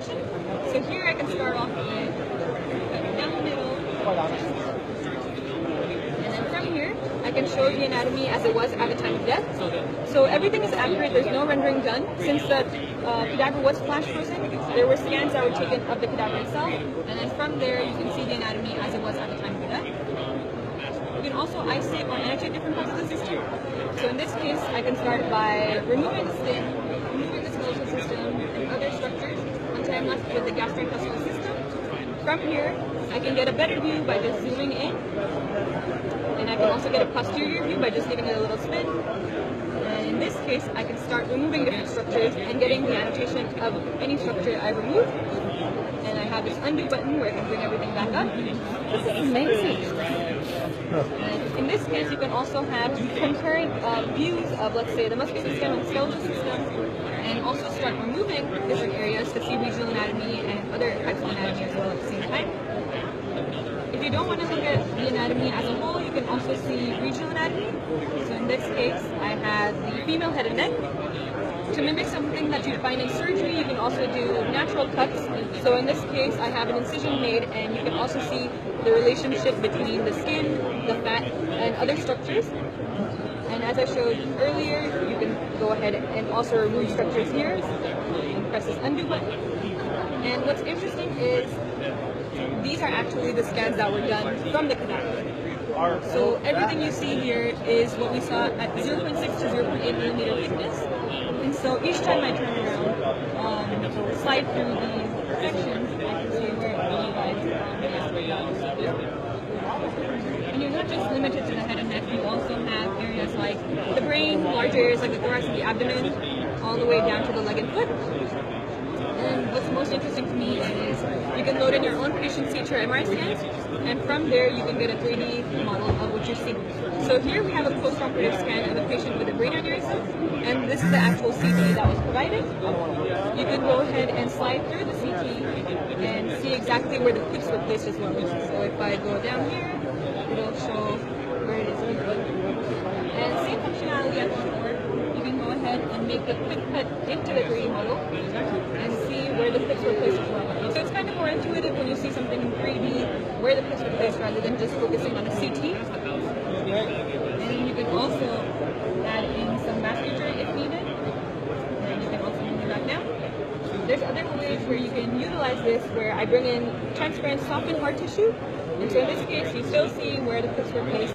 section. So here I can start off with down the middle. And then from here, I can show the anatomy as it was at the time of death. So everything is accurate, there's no rendering done. Since the cadaver was flash frozen, there were scans that were taken of the cadaver itself. And then from there, you can see the anatomy as it was at the time of death. You can also isolate or annotate different parts of the system. So in this case, I can start by removing the skin, removing the skeletal system, and other structures until I'm left with the gastrointestinal system. From here, I can get a better view by just zooming in. And I can also get a posterior view by just giving it a little spin. And in this case, I can start removing different structures and getting the annotation of any structure I removed. And I have this undo button where I can bring everything back up. This is amazing. And in this case, you can also have concurrent views of, let's say, the muscular system and skeletal system, and also start removing different areas to see regional anatomy and other types of anatomy as well at the same time. If you don't want to look at the anatomy as a whole, you can also see regional anatomy. So in this case, I have the female head and neck. To mimic something that you find in surgery, you can also do natural cuts. So in this case, I have an incision made, and you can also see the relationship between the skin, the fat, and other structures. And as I showed earlier, you can go ahead and also remove structures here and press this undo button. And what's interesting is these are actually the scans that were done from the cadaver. So everything you see here is what we saw at 0.6 to 0.8 millimeter thickness. And so each time I turn around, slide through the sections, I can see where it lies. And you're not just limited to the head and neck, you also have areas like the brain, larger areas like the thorax and the abdomen, all the way down to the leg and foot. And what's most interesting to me is you can load in your own patient CT or MRI scans, and from there you can get a 3D model of what you're seeing. So here we have a post-operative scan of a patient with a brain aneurysm, and this is the actual CT that was provided. You can go ahead and slide through the CT and see exactly where the clips were placed as well. So if I go down here, it'll show where it is input. And same functionality as before. You can go ahead and make a quick cut into the 3D model and see where the clips were placed as well. So it's kind of more intuitive when you see something in 3D, where the clips were placed rather than just focusing on a CT. And you can also add in some vasculature if needed. And you can also move it back down. There's other ways where you can utilize this, where I bring in transparent, soft, and hard tissue. And so in this case, you still see where the clips were placed.